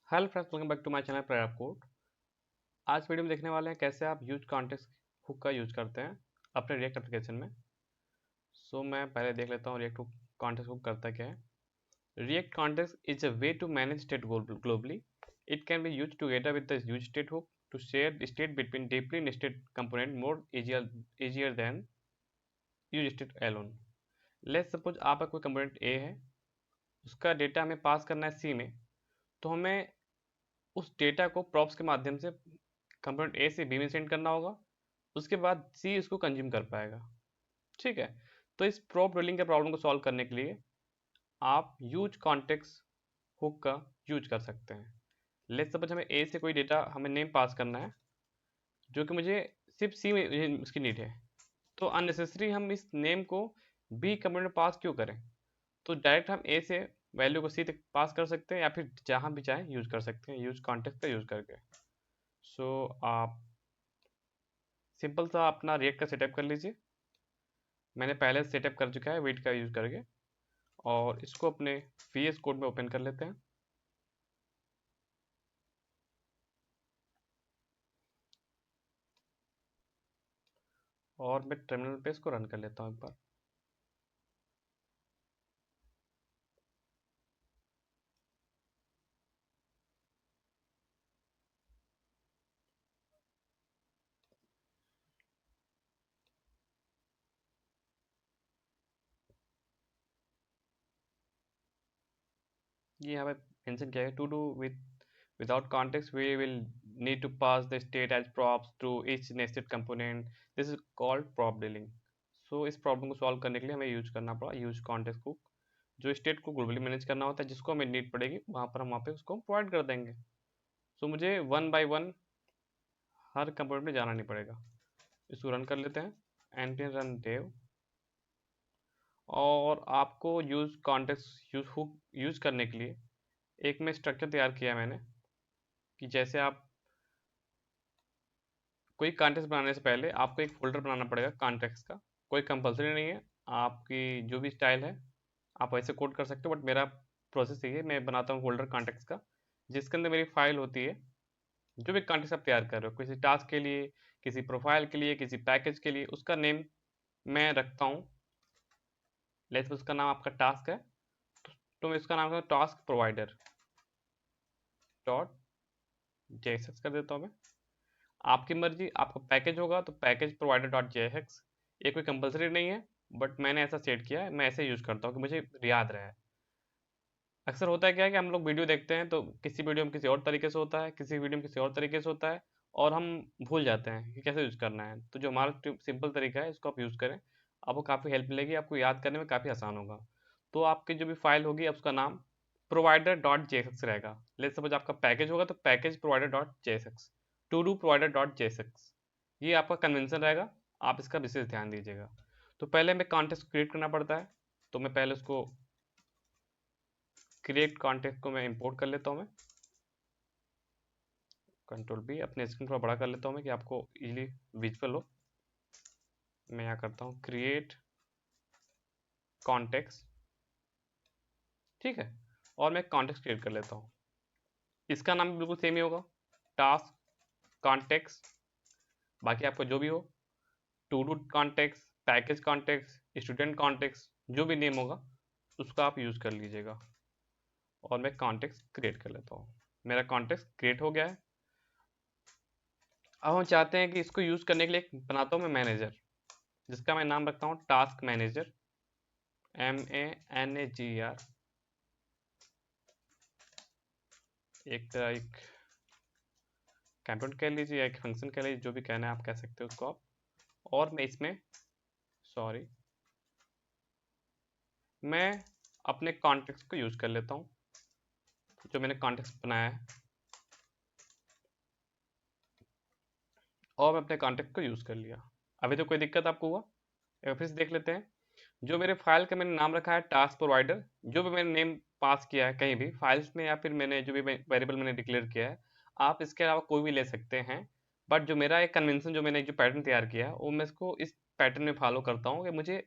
Hello friends, welcome back to my channel Prerak code. आज video में देखने वाले हैं कैसे आप यूज कॉन्टेक्स्ट हुक का यूज करते हैं अपने रिएक्ट एप्लीकेशन में। मैं पहले देख लेता हूँ रिएक्ट कॉन्टेक्स्ट हुक करता क्या है। React context is a way to manage state globally. It can be use together with the use state hook to share state between deeply nested component more easier than use state alone. Let's suppose आपका कोई component ए है, उसका data हमें पास करना है सी में, तो हमें उस डेटा को प्रॉप्स के माध्यम से कंपोनेंट ए से बी में सेंड करना होगा। उसके बाद सी इसको कंज्यूम कर पाएगा। ठीक है, तो इस प्रॉप रोलिंग के प्रॉब्लम को सॉल्व करने के लिए आप यूज कॉन्टेक्स्ट हुक का यूज कर सकते हैं। लेट्स सपोज हमें ए से कोई डेटा हमें नेम पास करना है, जो कि मुझे सिर्फ सी में उसकी नीड है, तो अननेसेसरी हम इस नेम को बी कंपोनेंट में पास क्यों करें। तो डायरेक्ट हम ए से वैल्यू को सी तक पास कर सकते हैं, या फिर जहाँ भी चाहें यूज कर सकते हैं यूज कॉन्टेक्स्ट का यूज करके। आप सिंपल सा अपना रिएक्ट का सेटअप कर लीजिए। मैंने पहले सेटअप कर चुका है वेट का यूज़ करके, और इसको अपने VS कोड में ओपन कर लेते हैं। और मैं टर्मिनल पे इसको रन कर लेता हूँ एक बार। ये यहाँ पे मेंशन किया है, to do without context we will need to pass the state as props to each nested component. This is called prop dealing. इस प्रॉब्लम को सॉल्व करने के लिए हमें यूज करना पड़ा यूज कॉन्टेक्स्ट को, जो स्टेट को ग्लोबली मैनेज करना होता है, जिसको हमें नीड पड़ेगी वहाँ पर हम वहाँ पे उसको प्रोवाइड कर देंगे। मुझे one by one her component में जाना नहीं पड़ेगा। इसको रन कर लेते हैं, npm run dev। और आपको use context use hook use करने के लिए एक मैं स्ट्रक्चर तैयार किया है मैंने, कि जैसे आप कोई कॉन्टेक्स्ट बनाने से पहले आपको एक फोल्डर बनाना पड़ेगा कॉन्टेक्स्ट का। कोई कंपलसरी नहीं है, आपकी जो भी स्टाइल है आप वैसे कोड कर सकते हो, बट मेरा प्रोसेस ये है, मैं बनाता हूँ फोल्डर कॉन्टेक्स्ट का, जिसके अंदर मेरी फाइल होती है। जो भी कॉन्टेक्स्ट आप तैयार कर रहे हो, किसी टास्क के लिए, किसी प्रोफाइल के लिए, किसी पैकेज के लिए, उसका नेम मैं रखता हूँ। लेट्स उसका नाम आपका टास्क है, तो मैं इसका नाम है टास्क प्रोवाइडर डॉट जेएसएक्स कर देता हूँ मैं। आपकी मर्जी, आपका पैकेज होगा तो पैकेज प्रोवाइडर डॉट जेएसएक्स। ये कोई कंपलसरी नहीं है, बट मैंने ऐसा सेट किया है, मैं ऐसे यूज़ करता हूँ कि मुझे याद रहे। अक्सर होता है क्या है कि हम लोग वीडियो देखते हैं तो किसी वीडियो में किसी और तरीके से होता है, किसी वीडियो में किसी और तरीके से होता है, और हम भूल जाते हैं कि कैसे यूज़ करना है। तो जो हमारा सिंपल तरीका है, इसको आप यूज़ करें, आपको काफ़ी हेल्प मिलेगी, आपको याद करने में काफ़ी आसान होगा। तो आपकी जो भी फाइल होगी, अब उसका नाम प्रोवाइडर डॉट जेएसएक्स रहेगा। लेट्स सपोज आपका पैकेज होगा तो package provider dot JSX, to do provider dot JSX, ये आपका कन्वेंशन रहेगा। आप इसका विशेष ध्यान दीजिएगा। तो पहले हमें कॉन्टेक्स्ट क्रिएट करना पड़ता है, तो मैं पहले उसको क्रिएट कॉन्टेक्स्ट को मैं इंपोर्ट कर लेता हूँ। मैं कंट्रोल बी, अपने स्क्रीन थोड़ा बड़ा कर लेता हूँ मैं, कि आपको इजीली विजुअल हो। मैं यहाँ करता हूँ क्रिएट कॉन्टेक्स्ट, ठीक है, और मैं कॉन्टेक्स्ट क्रिएट कर लेता हूँ। इसका नाम भी बिल्कुल सेम ही होगा, टास्क कॉन्टेक्स्ट। बाकी आपको जो भी हो, to do context, package context, student context, जो भी नेम होगा उसका आप यूज़ कर लीजिएगा। और मैं कॉन्टेक्स्ट क्रिएट कर लेता हूँ। मेरा कॉन्टेक्स्ट क्रिएट हो गया है। अब हम चाहते हैं कि इसको यूज़ करने के लिए एक बनाता हूँ मैं मैनेजर, जिसका मैं नाम रखता हूँ टास्क मैनेजर, MANAGER। एक कंपोनेंट कह लीजिए या एक फंक्शन कह लीजिए, जो भी कहना है आप कह सकते हो उसको आप। और मैं इसमें मैं अपने कॉन्टेक्स्ट को यूज़ कर लेता हूँ, जो मैंने कॉन्टेक्स्ट बनाया है, और मैं अपने कॉन्टेक्ट को यूज़ कर लिया। अभी तो कोई दिक्कत आपको हुआ? एक बार फिर से देख लेते हैं। जो मेरे फाइल का मैंने नाम रखा है टास्क प्रोवाइडर, जो भी मैंने नेम पास किया है कहीं भी फाइल्स में, या फिर मैंने जो भी वेरिएबल मैंने डिक्लेयर किया है, आप इसके अलावा कोई भी ले सकते हैं। बट जो मेरा एक कन्वेंशन, जो मैंने जो पैटर्न तैयार किया है, वो मैं इसको इस पैटर्न में फॉलो करता हूँ कि मुझे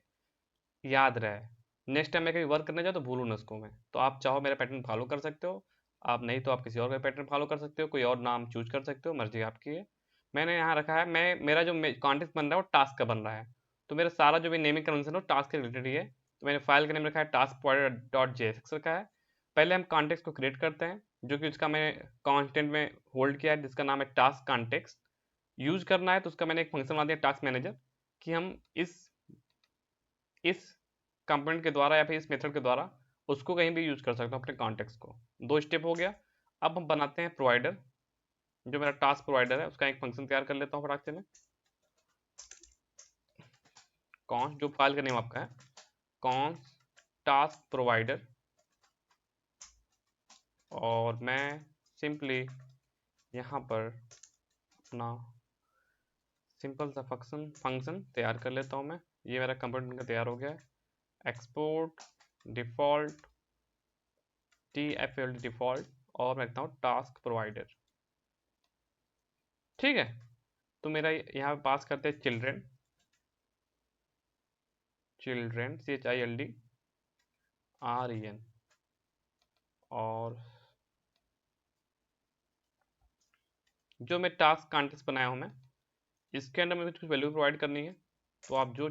याद रहे। नेक्स्ट टाइम मैं कभी वर्क करने जाऊँ तो भूलूँ ना उसको मैं। तो आप चाहो मेरा पैटर्न फॉलो कर सकते हो, आप नहीं तो आप किसी और का पैटर्न फॉलो कर सकते हो, कोई और नाम चूज कर सकते हो, मर्जी आपकी है। मैंने यहाँ रखा है, मेरा जो कॉन्टेक्स्ट बन रहा है वो टास्क का बन रहा है, तो मेरा सारा जो भी नेमिंग कन्वेंशन है वो टास्क के रिलेटेड ही है। तो मैंने फाइल का नेम रखा है टास्क प्रोवाइडर डॉट जेएसएक्स रखा है। पहले हम कॉन्टेक्स्ट को क्रिएट करते हैं, जो कि उसका मैंने कॉन्स्टेंट में होल्ड किया है, जिसका नाम है टास्क कॉन्टेक्स्ट। यूज करना है तो उसका मैंने एक फंक्शन बना दिया टास्क मैनेजर, कि हम इस कंपोनेंट के द्वारा या फिर इस मेथड के द्वारा उसको कहीं भी यूज कर सकते हो अपने कॉन्टेक्स्ट को। 2 स्टेप हो गया। अब हम बनाते हैं प्रोवाइडर, जो मेरा टास्क प्रोवाइडर है उसका एक फंक्शन तैयार कर लेता हूँ फटाक से मैं। कौन जो फाइल का नेम आपका है, कौन टास्क प्रोवाइडर, और मैं सिंपली यहाँ पर अपना सिंपल सा फंक्शन तैयार कर लेता हूँ मैं। ये मेरा कंपोनेंट का तैयार हो गया है। एक्सपोर्ट डिफॉल्ट TFL डिफॉल्ट, और मैं रखता हूँ टास्क प्रोवाइडर। ठीक है, तो मेरा यहाँ पे पास करते हैं चिल्ड्रेन, CHILDREN, और जो मैं टास्क कॉन्टेक्स्ट बनाया हूँ मैं, इसके अंदर मुझे कुछ वैल्यू प्रोवाइड करनी है। तो आप जो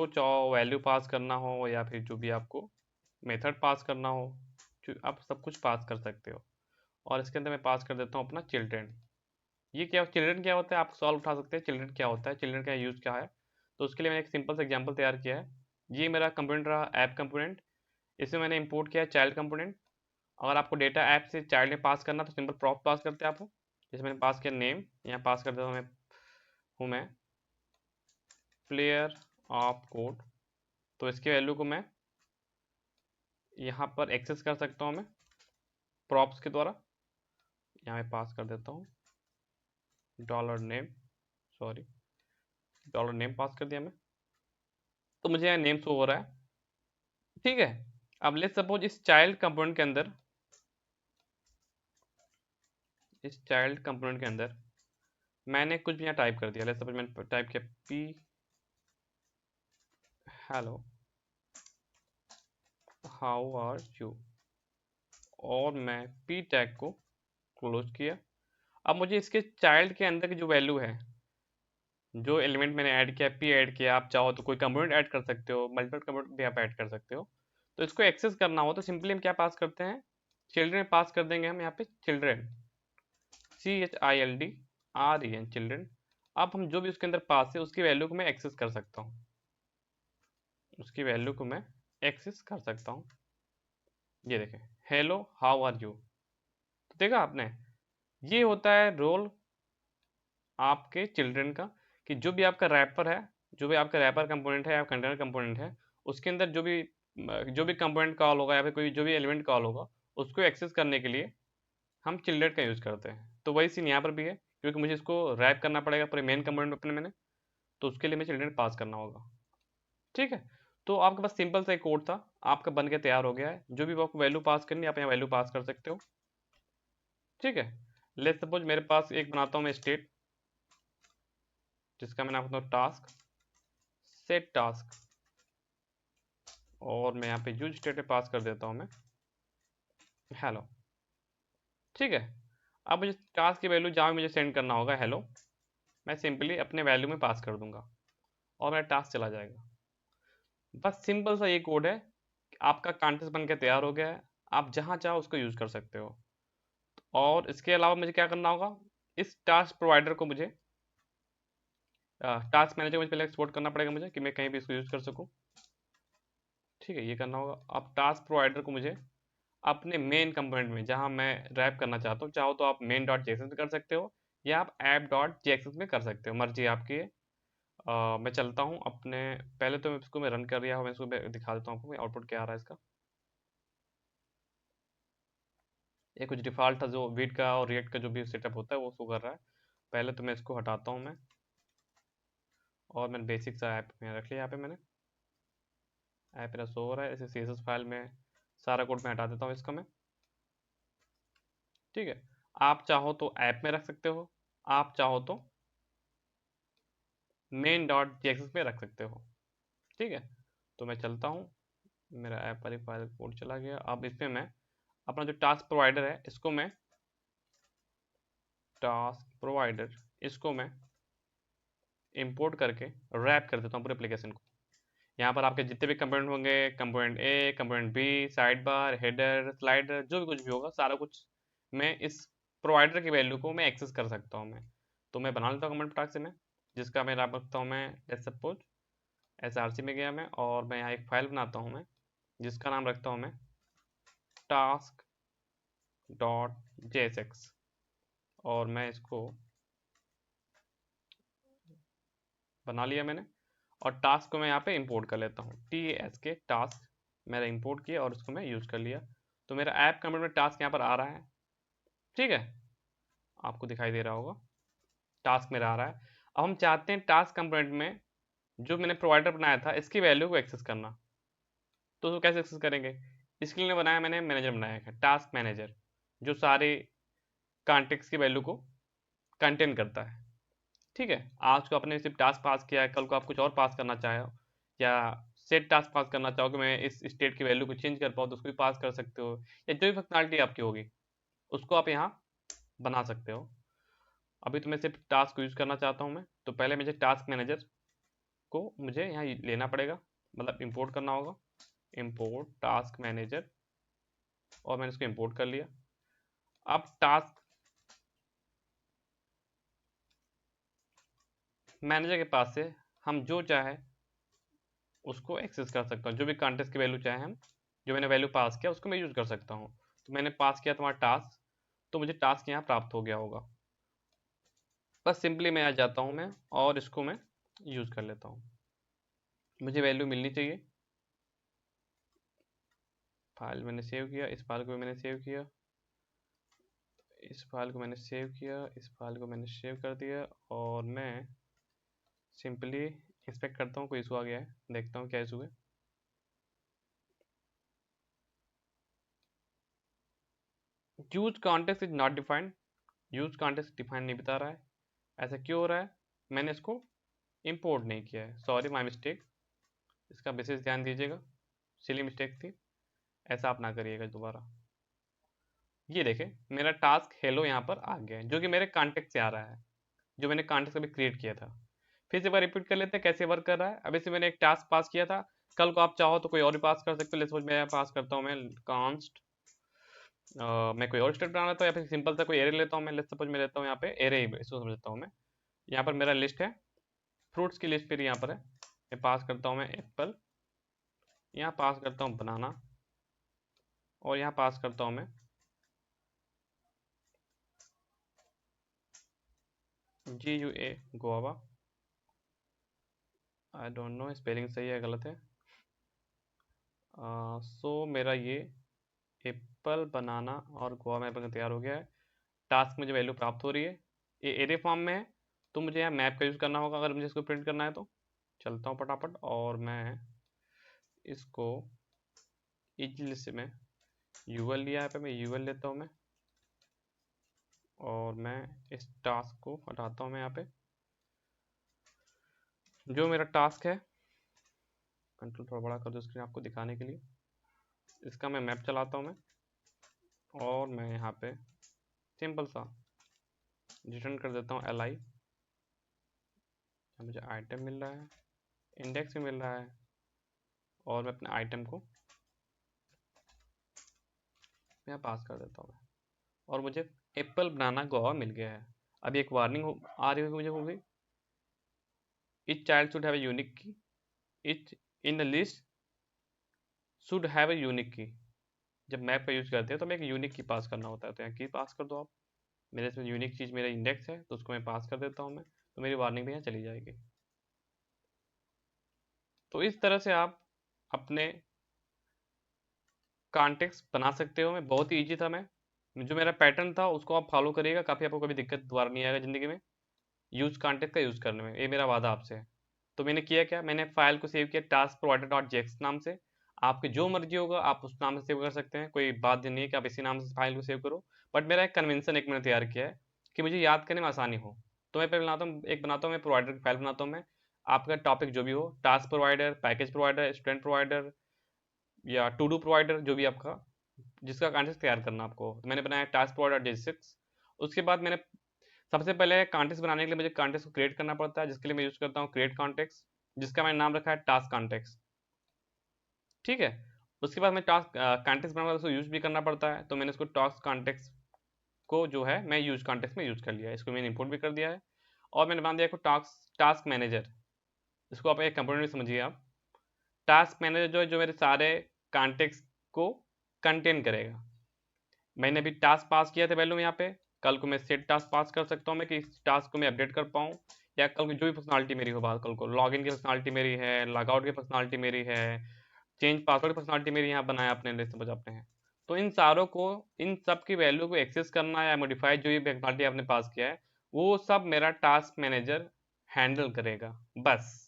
चाहो वैल्यू पास करना हो, या फिर जो भी आपको मेथड पास करना हो, जो आप सब कुछ पास कर सकते हो। और इसके अंदर मैं पास कर देता हूँ अपना चिल्ड्रेन। ये क्या, चिल्ड्रेन क्या होता है, आप सॉल्व उठा सकते हैं, चिल्ड्रेन क्या होता है, चिल्ड्रेन का यूज़ क्या है। तो उसके लिए मैंने एक सिंपल सा एग्जांपल तैयार किया है। ये मेरा कंपोनेंट रहा ऐप कंपोनेंट, इसमें मैंने इंपोर्ट किया है चाइल्ड कंपोनेंट। अगर आपको डेटा ऐप से चाइल्ड में पास करना तो सिंपल प्रॉप पास करते हैं आप, जैसे मैंने पास किया नेम, यहाँ पास कर देता हूँ मैं प्लेयर ऑफ कोड। तो इसके वैल्यू को मैं यहाँ पर एक्सेस कर सकता हूँ मैं प्रॉप्स के द्वारा। यहाँ मैं पास कर देता हूँ डॉलर नेम पास कर दिया मैं, तो मुझे यहाँ नेम शो हो रहा है। ठीक है, अब लेट्स सपोज इस चाइल्ड कंपोनेंट के अंदर मैंने कुछ भी यहाँ टाइप कर दिया। लेट्स सपोज मैंने टाइप किया P hello how are you, और मैं पी टैग को क्लोज किया। अब मुझे इसके चाइल्ड के अंदर की जो वैल्यू है, जो एलिमेंट मैंने ऐड किया, पी ऐड किया, आप चाहो तो कोई कंपोनेंट ऐड कर सकते हो, मल्टीपल कंपोनेंट भी आप ऐड कर सकते हो। तो इसको एक्सेस करना हो तो सिंपली हम क्या पास करते हैं, चिल्ड्रेन पास कर देंगे हम यहाँ पे, चिल्ड्रेन CHILDREN चिल्ड्रेन। अब हम जो भी उसके अंदर पास है उसकी वैल्यू को मैं एक्सेस कर सकता हूँ, ये देखें, हेलो हाउ आर यू। तो देखा आपने, ये होता है रोल आपके चिल्ड्रेन का, कि जो भी आपका रैपर है, जो भी आपका रैपर कंपोनेंट है या कंटेनर कंपोनेंट है, उसके अंदर जो भी कंपोनेंट कॉल होगा या फिर कोई जो भी एलिमेंट कॉल होगा, उसको एक्सेस करने के लिए हम चिल्ड्रेन का यूज़ करते हैं। तो वही सीन यहाँ पर भी है, क्योंकि मुझे इसको रैप करना पड़ेगा पूरे मेन कंपोनेंट अपने मैंने, तो उसके लिए मैं चिल्ड्रेन पास करना होगा। ठीक है, तो आपके पास सिंपल सा एक कोड था, आपका बन के तैयार हो गया है। जो भी आपको वैल्यू पास करनी है आप यहाँ वैल्यू पास कर सकते हो। ठीक है, लेट्स सपोज मेरे पास एक बनाता हूँ मैं स्टेट, जिसका मैंने आपको टास्क सेट टास्क, और मैं यहाँ पे यूज स्टेट में पास कर देता हूँ मैं हेलो। ठीक है, अब मुझे टास्क की वैल्यू जहाँ भी मुझे सेंड करना होगा हेलो, मैं सिंपली अपने वैल्यू में पास कर दूंगा और मेरा टास्क चला जाएगा। बस सिंपल सा ये कोड है, आपका कॉन्टेक्स्ट बन के तैयार हो गया है, आप जहाँ चाहो उसको यूज़ कर सकते हो। और इसके अलावा मुझे क्या करना होगा, इस टास्क प्रोवाइडर को मुझे टास्क मैनेजर को मुझे पहले एक्सपोर्ट करना पड़ेगा मुझे, कि मैं कहीं भी इसको यूज़ कर सकूँ। ठीक है, ये करना होगा। अब टास्क प्रोवाइडर को मुझे अपने मेन कंपोनेंट में जहाँ मैं रैप करना चाहता हूँ, चाहो तो आप मेन डॉट जेएसएस में कर सकते हो या आप ऐप डॉट जेएसएस में कर सकते हो, मर्जी आपकी है। मैं चलता हूँ अपने, पहले तो इसको मैं रन कर रहा हूँ, मैं इसको दिखा देता हूँ आपको आउटपुट क्या आ रहा है इसका। ये कुछ डिफ़ॉल्ट था जो वीट का और रिएक्ट का जो भी सेटअप होता है वो शो कर रहा है। पहले तो मैं इसको हटाता हूँ मैं, और मैंने बेसिक सा ऐप में रख लिया। यहाँ पे मैंने ऐप मेरा शो हो रहा है, इसे CSS फाइल में सारा कोड में हटा देता हूँ इसका मैं। ठीक है, आप चाहो तो ऐप में रख सकते हो, आप चाहो तो मेन डॉट जेएसएस में रख सकते हो। ठीक है, तो मैं चलता हूँ, मेरा ऐप वाली फाइल कोड चला गया। अब इसमें मैं अपना जो टास्क प्रोवाइडर है इसको मैं इंपोर्ट करके रैप कर देता हूँ पूरे एप्लीकेशन को। यहाँ पर आपके जितने भी कंपोनेंट होंगे, component A, component B, side bar, header, slider, जो भी कुछ भी होगा सारा कुछ मैं इस प्रोवाइडर की वैल्यू को मैं एक्सेस कर सकता हूँ मैं। तो मैं बना लेता हूँ कंपोनेंट फटाक से मैं, जिसका मैं नाम रखता हूँ मैं लेट्स सपोज SRC में गया मैं और मैं यहाँ एक फाइल बनाता हूँ मैं जिसका नाम रखता हूँ मैं task.jsx और मैं इसको बना लिया मैंने और टास्क को मैं यहाँ पे इंपोर्ट कर लेता हूँ TASK टास्क मैंने इंपोर्ट किया और उसको मैं यूज़ कर लिया। तो मेरा ऐप कंपोनेंट में टास्क यहाँ पर आ रहा है, ठीक है, आपको दिखाई दे रहा होगा टास्क मेरा आ रहा है। अब हम चाहते हैं टास्क कंपोनेंट में जो मैंने प्रोवाइडर बनाया था इसकी वैल्यू को एक्सेस करना। तो उसको कैसे एक्सेस करेंगे, इसके लिए बनाया मैंने मैनेजर बनाया है, टास्क मैनेजर, जो सारे कॉन्टेक्ट्स की वैल्यू को कंटेन करता है, ठीक है। आज को आपने सिर्फ टास्क पास किया है, कल को आप कुछ और पास करना चाहो या सेट टास्क पास करना चाहो कि मैं इस स्टेट की वैल्यू को चेंज कर पाऊँ तो उसको भी पास कर सकते हो, या जो भी फंक्शनलिटी आपकी होगी उसको आप यहाँ बना सकते हो। अभी तो मैं सिर्फ टास्क यूज़ करना चाहता हूँ मैं, तो पहले मुझे टास्क मैनेजर को मुझे यहाँ लेना पड़ेगा, मतलब इंपोर्ट करना होगा, इंपोर्ट टास्क मैनेजर, और मैंने इसको इंपोर्ट कर लिया। अब टास्क मैनेजर के पास से हम जो चाहे उसको एक्सेस कर सकता हूँ, जो भी कॉन्टेक्स्ट की वैल्यू चाहे हम, जो मैंने वैल्यू पास किया उसको मैं यूज़ कर सकता हूँ। तो मैंने पास किया तुम्हारा टास्क, तो मुझे टास्क यहाँ प्राप्त हो गया होगा। बस सिंपली मैं आ जाता हूँ मैं और इसको मैं यूज़ कर लेता हूँ। मुझे वैल्यू मिलनी चाहिए, फाइल मैंने सेव किया, इस फाइल को भी मैंने सेव किया, इस फाइल को मैंने सेव किया, इस फाइल को मैंने सेव कर दिया और मैं सिंपली इंस्पेक्ट करता हूँ कोई इशू आ गया है, देखता हूँ क्या इशू है। Use context is not defined, use context define नहीं बता रहा है, ऐसा क्यों हो रहा है, मैंने इसको इंपोर्ट नहीं किया है, सॉरी माय मिस्टेक, इसका विशेष ध्यान दीजिएगा, सिली मिस्टेक थी, ऐसा आप ना करिएगा दोबारा। ये देखें मेरा टास्क हेलो यहाँ पर आ गया है जो कि मेरे कॉन्टेक्ट से आ रहा है, जो मैंने कॉन्टेक्ट अभी क्रिएट किया था। फिर से एक बार रिपीट कर लेते हैं कैसे वर्क कर रहा है। अभी से मैंने एक टास्क पास किया था, कल को आप चाहो तो कोई और भी पास कर सकते हो। लेट्स सपोज मैं पास करता हूँ मैं कॉन्स्ट, मैं कोई और स्टेट बना लेता हूँ या फिर सिंपल सा कोई एरे लेता हूँ मैं, लेट्स सपोज मैं लेता हूँ यहाँ पे एरे ही इसको समझता हूँ मैं। यहाँ पर मेरा लिस्ट है, फ्रूट्स की लिस्ट फिर यहाँ पर है, मैं पास करता हूँ मैं एप्पल, यहाँ पास करता हूँ बनाना, और यहाँ पास करता हूँ मैं GUA guava. I don't know spelling सही है गलत है। सो मेरा ये एप्पल बनाना और गोवा मैप तैयार हो गया है। टास्क मुझे वैल्यू प्राप्त हो रही है, ये एरे फॉर्म में है, तो मुझे यहाँ मैप का यूज़ करना होगा अगर मुझे इसको प्रिंट करना है तो। चलता हूँ फटाफट और मैं इसको इजली से मैं यूएल लिया है, पे मैं यूएल लेता हूँ मैं, और मैं इस टास्क को हटाता हूँ मैं यहाँ पे, जो मेरा टास्क है, कंट्रोल थोड़ा बड़ा कर दो स्क्रीन आपको दिखाने के लिए, इसका मैं मैप चलाता हूँ मैं, और मैं यहाँ पे सिंपल सा रिटर्न कर देता हूँ LI, मुझे आइटम मिल रहा है, इंडेक्स भी मिल रहा है, और मैं अपने आइटम को यहाँ पास कर देता हूँ और मुझे एप्पल बनाना गोवा मिल गया है। अभी एक वार्निंग आ रही होगी मुझे, होगी each child should have a unique key, each in the list should have a unique key. जब मैप का यूज करते हैं तो हमें एक यूनिक की पास करना होता है, तो यहाँ की पास कर दो आप, मेरे इसमें यूनिक चीज़ मेरा इंडेक्स है तो उसको मैं पास कर देता हूँ मैं, तो मेरी वार्निंग भी यहाँ चली जाएगी। तो इस तरह से आप अपने कॉन्टेक्स्ट बना सकते हो। मैं बहुत ही ईजी था, मैं जो मेरा पैटर्न था उसको आप फॉलो करिएगा, काफ़ी आपको कभी दिक्कत दोबारा नहीं आएगा ज़िंदगी में यूज कॉन्टेक्ट का यूज़ करने में, ये मेरा वादा आपसे है। तो मैंने किया क्या, मैंने फाइल को सेव किया टास्क प्रोवाइडर डॉट जेएक्स नाम से, आपके जो मर्जी होगा आप उस नाम से सेव कर सकते हैं, कोई बात नहीं है कि आप इसी नाम से फाइल को सेव करो, बट मेरा एक कन्वेंशन एक मैंने तैयार किया है कि मुझे याद करने में आसानी हो। तो मैं पहले बनाता हूँ, एक बनाता हूँ मैं प्रोवाइडर की फाइल बनाता हूँ मैं, आपका टॉपिक जो भी हो, task provider, package provider, student provider या टू डू प्रोवाइडर, जो भी आपका जिसका कॉन्टेक्स्ट तैयार करना आपको। तो मैंने बनाया टास्क प्रोवाइडर J6। उसके बाद मैंने सबसे पहले कॉन्टेक्स्ट बनाने के लिए मुझे कॉन्टेक्स्ट को क्रिएट करना पड़ता है, जिसके लिए मैं यूज़ करता हूँ क्रिएट कॉन्टेक्स्ट, जिसका मैंने नाम रखा है टास्क कॉन्टेक्स्ट। ठीक है, उसके बाद मैं टास्क कॉन्टेक्स्ट बनाऊंगा, उसको यूज़ भी करना पड़ता है। तो मैंने इसको टास्क कॉन्टेक्स्ट को जो है मैं यूज कॉन्टेक्स्ट में यूज़ कर लिया है, इसको मैंने इंपोर्ट भी कर दिया है। और मैंने बना दिया को टास्क टास्क मैनेजर। इसको आप एक कंपोनेंट समझिए आप। टास्क मैनेजर जो है, जो मेरे सारे कॉन्टेक्स्ट को कंटेन करेगा। मैंने अभी टास्क पास किया था वैल्यू यहाँ पे, कल को मैं सेट टास्क पास कर सकता हूँ मैं कि इस टास्क को मैं अपडेट कर पाऊँ, या कल को जो भी पर्सनालिटी मेरी हो, बात कल को लॉगिन की पर्सनालिटी मेरी है, लॉगआउट की पर्सनालिटी मेरी है, चेंज पासवर्ड की पर्सनालिटी मेरी यहाँ बनाया अपने लिए समझ आपने हैं। तो इन सारों को, इन सब की वैल्यू को एक्सेस करना या मॉडिफाई जो भी पर्सनालिटी आपने पास किया है, वो सब मेरा टास्क मैनेजर हैंडल करेगा। बस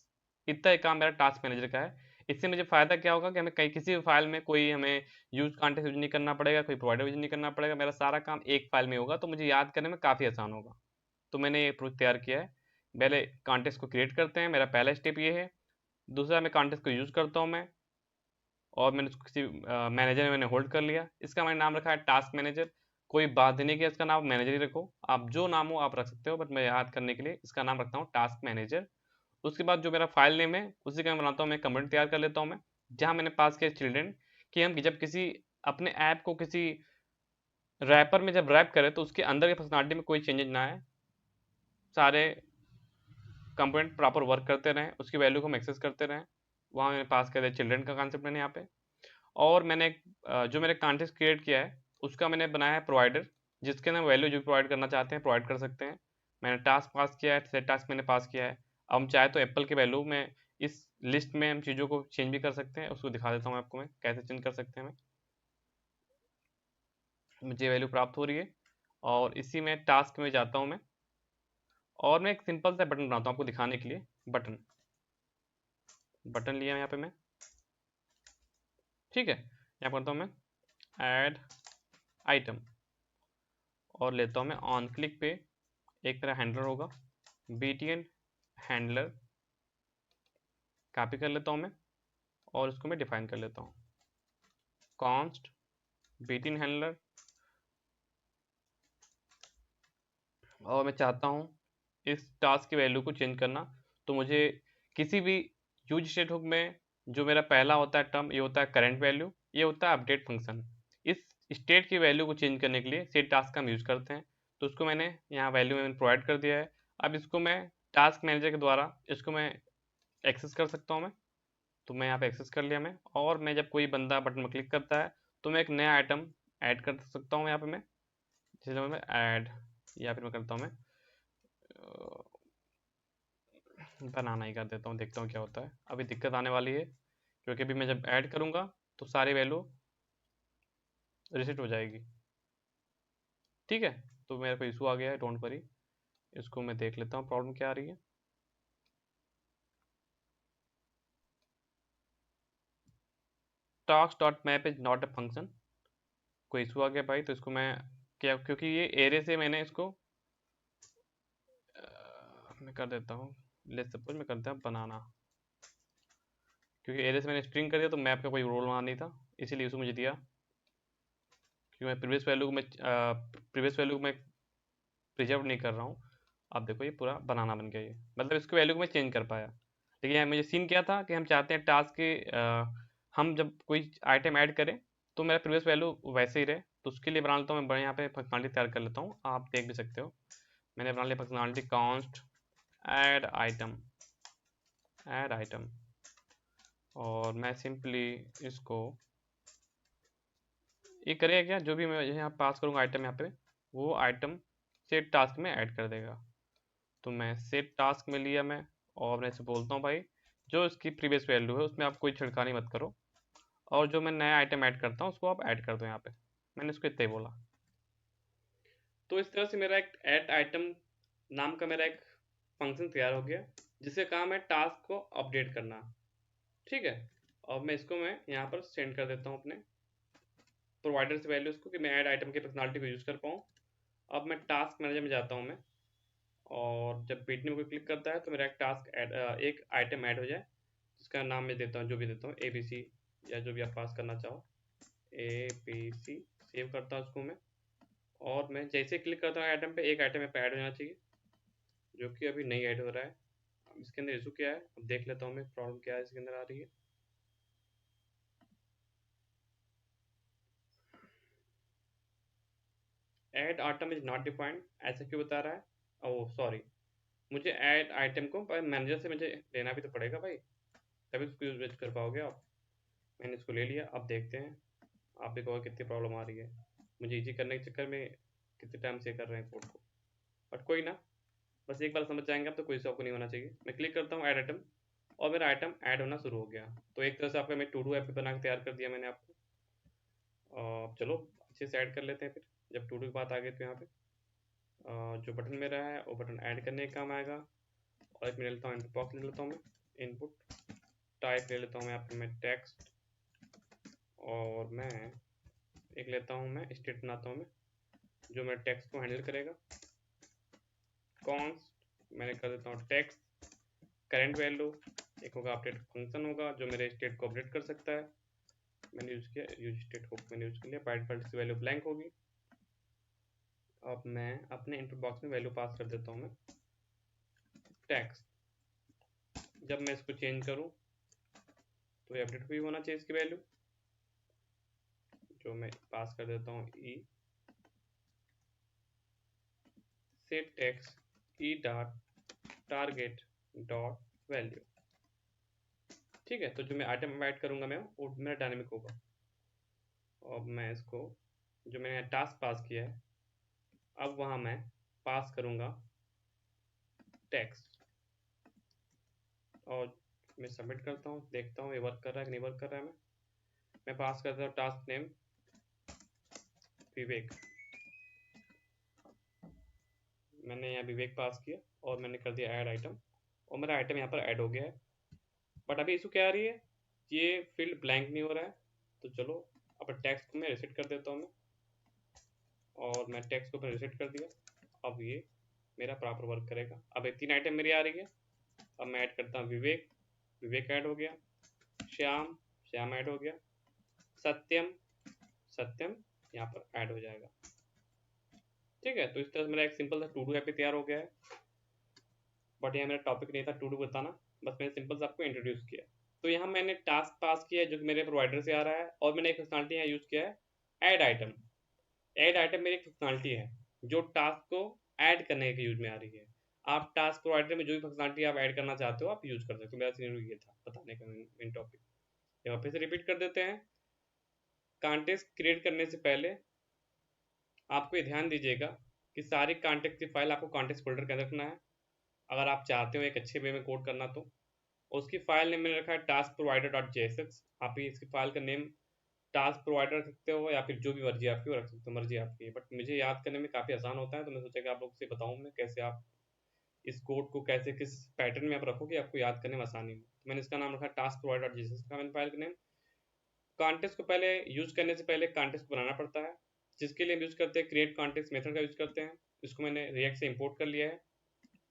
इतना ही काम मेरा टास्क मैनेजर का है। इससे मुझे फ़ायदा क्या होगा कि हमें कहीं किसी भी फाइल में कोई हमें यूज कॉन्टेक्स्ट यूज नहीं करना पड़ेगा, कोई प्रोवाइडर यूज नहीं करना पड़ेगा, मेरा सारा काम एक फाइल में होगा, तो मुझे याद करने में काफ़ी आसान होगा। तो मैंने ये प्रोजेक्ट तैयार किया है। पहले कॉन्टेक्स्ट को क्रिएट करते हैं, मेरा पहला स्टेप ये है। दूसरा, मैं कॉन्टेक्स्ट को यूज़ करता हूँ मैं, और मैंने उसको किसी मैनेजर में मैंने होल्ड कर लिया। इसका मैंने नाम रखा है टास्क मैनेजर। कोई बात नहीं कि इसका नाम मैनेजर ही रखो, आप जो नाम हो आप रख सकते हो, बट मैं याद करने के लिए इसका नाम रखता हूँ टास्क मैनेजर। उसके बाद जो मेरा फाइल नेम है उसी का मैं बनाता हूँ, मैं कंपोनेंट तैयार कर लेता हूँ मैं, जहाँ मैंने पास किया चिल्ड्रेन, कि हम जब किसी अपने ऐप को किसी रैपर में जब रैप करें तो उसके अंदर की फंक्शनलिटी में कोई चेंजेस ना आए, सारे कंपोनेंट प्रॉपर वर्क करते रहें, उसकी वैल्यू को हम एक्सेस करते रहें। वहाँ मैंने पास कर दिया चिल्ड्रेन का कॉन्सेप्ट मैंने यहाँ पे। और मैंने जो मैंने कॉन्टेक्स्ट क्रिएट किया है उसका मैंने बनाया है प्रोवाइडर, जिसके अंदर वैल्यू जो प्रोवाइड करना चाहते हैं प्रोवाइड कर सकते हैं। मैंने टास्क पास किया है, सेट टास्क मैंने पास किया है। अब हम चाहे तो एप्पल की वैल्यू में इस लिस्ट में हम चीज़ों को चेंज भी कर सकते हैं, उसको दिखा देता हूँ आपको मैं कैसे चेंज कर सकते हैं। मुझे वैल्यू प्राप्त हो रही है, और इसी में टास्क में जाता हूँ मैं, और मैं एक सिंपल सा बटन बनाता हूँ आपको दिखाने के लिए। बटन बटन लिया यहाँ पे मैं, ठीक है। यहाँ करता हूँ मैं ऐड आइटम, और लेता हूँ मैं ऑन क्लिक पे एक मेरा हैंडलर होगा BTN हैंडलर, कॉपी कर लेता हूँ मैं, और उसको मैं डिफाइन कर लेता हूँ कॉन्स्ट BTN हैंडलर। और मैं चाहता हूँ इस टास्क की वैल्यू को चेंज करना, तो मुझे किसी भी यूज स्टेट हुक में जो मेरा पहला होता है टर्म, ये होता है करंट वैल्यू, ये होता है अपडेट फंक्शन। इस स्टेट की वैल्यू को चेंज करने के लिए सेट टास्क का हम यूज़ करते हैं। तो उसको मैंने यहाँ वैल्यू में प्रोवाइड कर दिया है। अब इसको मैं टास्क मैनेजर के द्वारा इसको मैं एक्सेस कर सकता हूँ मैं। तो मैं यहाँ पे एक्सेस कर लिया मैं, और मैं जब कोई बंदा बटन में क्लिक करता है तो मैं एक नया आइटम ऐड कर सकता हूँ यहाँ पे मैं, जैसे मैं ऐड, या फिर मैं करता हूँ मैं बनाना ही कर देता हूँ, देखता हूँ क्या होता है। अभी दिक्कत आने वाली है, क्योंकि अभी मैं जब ऐड करूँगा तो सारी वैल्यू रिसेट हो जाएगी। ठीक है, तो मेरे को इशू आ गया है, डोंट वरी। इसको मैं देख लेता हूँ प्रॉब्लम क्या आ रही है। Task dot map is not a function, कोई इशू आ गया भाई। तो इसको मैं क्या, क्योंकि ये एरे से मैंने इसको मैं कर देता हूँ, लेट्स सपोज मैं करता हूँ बनाना, क्योंकि एरे से मैंने स्ट्रिंग कर दिया तो मैप का कोई रोल वहाँ नहीं था, इसीलिए इशू मुझे दिया। क्योंकि मैं प्रीवियस वैल्यू को मैं प्रिजर्व नहीं कर रहा हूँ। अब देखो ये पूरा बनाना बन गया, ये मतलब इसकी वैल्यू को मैं चेंज कर पाया। लेकिन यहाँ मुझे सीन क्या था कि हम चाहते हैं टास्क के हम जब कोई आइटम ऐड करें तो मेरा प्रीवियस वैल्यू वैसे ही रहे। तो उसके लिए बना लेता हूँ मैं बड़े यहाँ पे फंक्शनलिटी तैयार कर लेता हूँ, आप देख भी सकते हो। मैंने बना लिया फंक्शनलिटी कॉन्स्ट ऐड आइटम, और मैं सिंपली इसको ये करेगा क्या, जो भी मैं यहाँ पास करूँगा आइटम यहाँ पे, वो आइटम सेट टास्क में ऐड कर देगा। तो मैं सेट टास्क में लिया मैं, और मैं इसे बोलता हूँ भाई जो इसकी प्रीवियस वैल्यू है उसमें आप कोई छिड़कानी मत करो, और जो मैं नया आइटम ऐड करता हूँ उसको आप ऐड कर दो यहाँ पे। मैंने इसको इतना ही बोला। तो इस तरह से मेरा एक ऐड आइटम नाम का मेरा एक फंक्शन तैयार हो गया, जिसका काम है टास्क को अपडेट करना। ठीक है, और मैं इसको मैं यहाँ पर सेंड कर देता हूँ अपने प्रोवाइडर से वैल्यूज़ को, कि मैं ऐड आइटम की पर्सनालिटी को यूज़ कर पाऊँ। अब मैं टास्क मैनेजर में जाता हूँ मैं, और जब बीटने में कोई क्लिक करता है तो मेरा एक टास्क ऐड, एक आइटम ऐड हो जाए, जिसका नाम मैं देता हूँ, जो भी देता हूँ ABC, या जो भी आप पास करना चाहो ABC, सेव करता हूँ उसको मैं, और मैं जैसे क्लिक करता हूँ आइटम पे, एक आइटम में ऐड हो जाना चाहिए, जो कि अभी नहीं ऐड हो रहा है। अब इसके अंदर इशू क्या है, अब देख लेता हूँ मैं प्रॉब्लम क्या है इसके अंदर आ रही है। Add item is not defined, ऐसा क्यों बता रहा है? ओह सॉरी, मुझे ऐड आइटम को मैनेजर से मुझे लेना भी तो पड़ेगा भाई, तभी उसको यूज कर पाओगे आप। मैंने इसको ले लिया, अब देखते हैं आप भी कहोगे कितनी प्रॉब्लम आ रही है। मुझे इजी करने के चक्कर में कितने टाइम से कर रहे हैं कोड को, बट कोई ना, बस एक बार समझ जाएंगे आप तो कोई शौक नहीं होना चाहिए। मैं क्लिक करता हूँ ऐड आइटम, और मेरा आइटम ऐड होना शुरू हो गया। तो एक तरह से आपका मैं टू डू ऐप बना के तैयार कर दिया मैंने आपको। चलो अच्छे से ऐड कर लेते हैं फिर, जब टू डू की बात आ गई तो यहाँ पे जो बटन मेरा है वो बटन ऐड करने का काम आएगा। और एक मैं ले लेता हूँ इनपुट बॉक्स, ले लेता हूँ मैं इनपुट टाइप, ले लेता हूँ मैं यहाँ पे मैं टेक्स्ट, और मैं एक लेता हूँ मैं स्टेट बनाता हूँ मैं, जो मेरे टेक्स्ट को हैंडल करेगा। कॉन्स्ट मैंने कर देता हूँ टेक्स्ट करेंट वैल्यू, एक होगा अपडेट फंक्शन होगा जो मेरे स्टेट को अपडेट कर सकता है। मैंने यूज किया यूज स्टेट हुक, मैंने यूज कर लिया। बाय डिफॉल्ट की वैल्यू ब्लैंक होगी। अब मैं अपने इनपुट बॉक्स में वैल्यू पास कर देता हूँ मैं टेक्स्ट। जब मैं इसको चेंज करूँ तो ये अपडेट हुई होना चाहिए इसकी वैल्यू, जो मैं पास कर देता हूँ e set text e dot target dot value. ठीक है, तो जो मैं आइटम ऐड करूँगा मैं वो मेरा डायनेमिक होगा। अब मैं इसको जो मैंने टास्क पास किया है, अब वहाँ मैं पास करूँगा टेक्स्ट, और मैं सबमिट करता हूँ, देखता हूँ ये वर्क कर रहा है कि नहीं वर्क कर रहा है। मैं पास करता हूँ टास्क नेम विवेक, मैंने यहाँ विवेक पास किया और मैंने कर दिया ऐड आइटम, और मेरा आइटम यहाँ पर ऐड हो गया है। बट अभी इशू क्या आ रही है, ये फील्ड ब्लैंक नहीं हो रहा है। तो चलो अब टेक्स्ट को मैं रिसेट कर देता हूँ मैं, और मैं टेक्स्ट को रिसेट कर दिया। अब ये मेरा प्रॉपर वर्क करेगा। अब ये 3 आइटम मेरी आ रही है। अब मैं ऐड करता हूँ विवेक, विवेक ऐड हो गया। श्याम, श्याम ऐड हो गया। सत्यम, सत्यम यहाँ पर ऐड हो जाएगा। ठीक है, तो इस तरह से मेरा एक सिंपल सा टू डू ऐप तैयार हो गया है। बट यहाँ मेरा टॉपिक नहीं था टू डू बताना, बस मैंने सिंपल से आपको इंट्रोड्यूस किया। तो यहाँ मैंने टास्क पास किया है जो कि मेरे प्रोवाइडर से आ रहा है, और मैंने एक फंक्शनलिटी यहाँ यूज़ किया है ऐड आइटम। ऐड आइटम मेरी एक फंक्शनलिटी है जो टास्क को ऐड करने के यूज में आ रही है। आप टास्क प्रोवाइडर में जो भी फंक्शनलिटी आप ऐड करना चाहते हो आप यूज कर सकते हो। मेरा सीनियर ये था बताने का मेन टॉपिक। यहाँ फिर से रिपीट कर देते हैं। कॉन्टेक्स्ट क्रिएट करने से पहले आपको ये ध्यान दीजिएगा कि सारी कॉन्टेक्स्ट की फाइल आपको कॉन्टेक्स्ट फोल्डर के अंदर रखना है, अगर आप चाहते हो एक अच्छे वे में कोड करना तो। उसकी फाइल नेम मैंने रखा है टास्क प्रोवाइडर डॉट जेएसएक्स। आप ही इसकी फाइल का नेम टास्क प्रोवाइडर रख सकते हो, या फिर जो भी मर्जी आपकी वो रख सकते हो, मर्जी आपकी है। बट मुझे याद करने में काफ़ी आसान होता है, तो मैं सोचा कि आप लोग से बताऊँ मैं कैसे आप इस कोड को कैसे किस पैटर्न में आप रखोगे आपको याद करने में आसानी हो। तो मैंने इसका नाम रखा टास्क प्रोवाइडर डॉट जेएसएक्स का मैंने फाइल का नेम। कॉन्टेक्स्ट को पहले यूज करने से पहले कॉन्टेक्स्ट बनाना पड़ता है, जिसके लिए हम यूज करते हैं क्रिएट कॉन्टेक्स्ट मेथड का यूज करते हैं। इसको मैंने रिएक्ट से इंपोर्ट कर लिया है,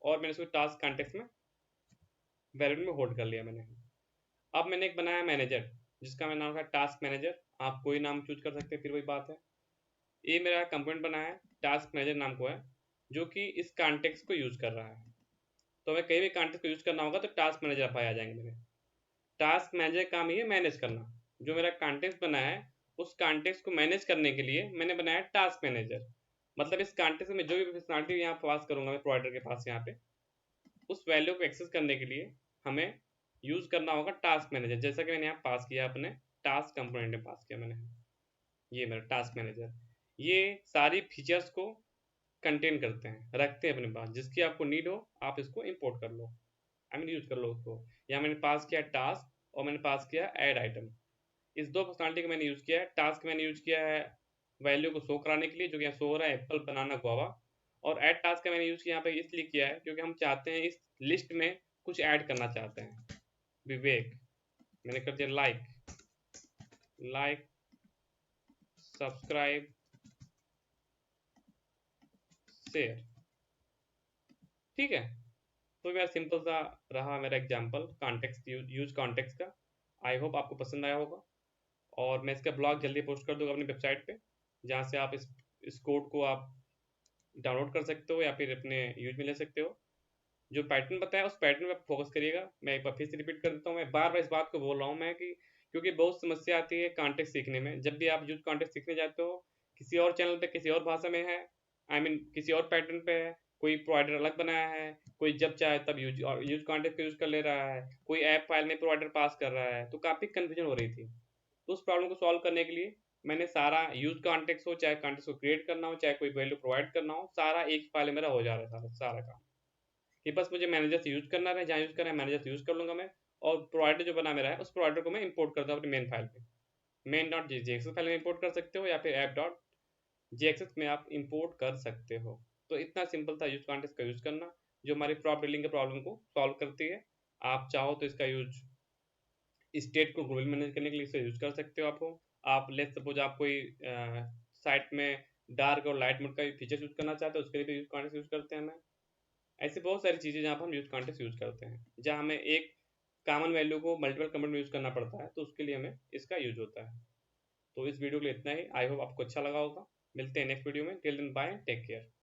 और मैंने इसको टास्क कॉन्टेक्स्ट में वेरिएबल में होल्ड कर लिया मैंने। अब मैंने एक बनाया मैनेजर, जिसका मैं नाम रखा टास्क मैनेजर। आप कोई नाम चूज कर सकते हैं, फिर वही बात है। ये मेरा कंपोनेंट बनाया है टास्क मैनेजर नाम को है, जो कि इस कॉन्टेक्स्ट को यूज कर रहा है। तो हमें कहीं भी कॉन्टेक्स्ट को यूज करना होगा तो टास्क मैनेजर पे आ जाएंगे मेरे। टास्क मैनेजर का काम ही है मैनेज करना। जो मेरा कॉन्टेक्स्ट बनाया है उस कॉन्टेक्स्ट को मैनेज करने के लिए मैंने बनाया टास्क मैनेजर। मतलब इस कॉन्टेक्स्ट में जो भी फंक्शनलिटी यहाँ पास करूंगा मैं प्रोवाइडर के पास यहाँ पे, उस वैल्यू को एक्सेस करने के लिए हमें यूज करना होगा टास्क मैनेजर। जैसा कि मैंने यहाँ पास किया अपने टास्क कंपोनेंट में पास किया मैंने, ये मेरा टास्क मैनेजर। ये सारी फीचर्स को कंटेन करते हैं, रखते हैं अपने पास। जिसकी आपको नीड हो आप इसको इंपोर्ट कर लो, आई मीन यूज कर लो उसको। यहाँ मैंने पास किया टास्क, और मैंने पास किया ऐड आइटम। इस दो फंक्शनलिटी को मैंने यूज किया है। टास्क मैंने यूज किया है वैल्यू को शो कराने के लिए, जो कि यहाँ शो हो रहा है एप्पल बनाना गुआवा। और ऐड टास्क का मैंने यूज यहाँ पे इसलिए किया है क्योंकि हम चाहते हैं इस लिस्ट में कुछ ऐड करना चाहते हैं। विवेक मैंने कर दिया लाइक, लाइक सब्सक्राइब शेयर। ठीक है, तो मेरा सिंपल सा रहा मेरा एग्जांपल कॉन्टेक्स्ट यूज कॉन्टेक्स्ट का। आई होप आपको पसंद आया होगा, और मैं इसका ब्लॉग जल्दी पोस्ट कर दूंगा अपनी वेबसाइट पे, जहाँ से आप इस कोड को आप डाउनलोड कर सकते हो या फिर अपने यूज में ले सकते हो। जो पैटर्न बताया उस पैटर्न पे फोकस करिएगा। मैं एक बार फिर से रिपीट कर देता हूँ, मैं बार बार इस बात को बोल रहा हूँ मैं कि क्योंकि बहुत समस्या आती है कॉन्टेक्स्ट सीखने में। जब भी आप यूज कॉन्टेक्स्ट सीखने जाते हो, किसी और चैनल पे किसी और भाषा में है, किसी और पैटर्न पे है, कोई प्रोवाइडर अलग बनाया है, कोई जब चाहे तब यूज कॉन्टेक्स्ट यूज कर ले रहा है, कोई ऐप फाइल में प्रोवाइडर पास कर रहा है, तो काफ़ी कन्फ्यूजन हो रही थी। तो उस प्रॉब्लम को सॉल्व करने के लिए मैंने सारा यूज कॉन्टेक्स्ट हो, चाहे कॉन्टेक्स्ट को क्रिएट करना हो, चाहे कोई वैल्यू प्रोवाइड करना हो, सारा एक फाइल में मेरा हो जा रहा है सारा काम। कि बस मुझे मैनेजर से यूज करना है, जहाँ यूज करना है मैनेजर से यूज कर लूंगा मैं, और प्रोवाइडर जो बना मेरा है उस प्रोवाइडर को मैं इंपोर्ट करता हूँ अपनी मेन फाइल पे। मेन डॉट जी फाइल में इंपोर्ट कर सकते हो या फिर ऐप डॉट जी में आप इंपोर्ट कर सकते हो। तो इतना सिंपल था यूज कॉन्टेक्स्ट का यूज करना, जो हमारी प्रॉप बिल्डिंग के प्रॉब्लम को सॉल्व करती है। आप चाहो तो इसका यूज स्टेट को ग्लोबल मैनेज करने के लिए इसे यूज कर सकते हो। आप लेट सपोज आप कोई साइट में डार्क और लाइट मोड का फीचर यूज करना चाहते हो, उसके लिए भी यूज कॉन्टेक्स्ट यूज करते हैं हमें। ऐसी बहुत सारी चीज़ें जहाँ पर हम यूज कॉन्टेक्स्ट यूज करते हैं, जहाँ हमें एक कॉमन वैल्यू को मल्टीपल कमेंट में यूज करना पड़ता है, तो उसके लिए हमें इसका यूज होता है। तो इस वीडियो के लिए इतना ही। आई होप आपको अच्छा लगा होगा। मिलते हैं नेक्स्ट वीडियो में। Till then bye, take care.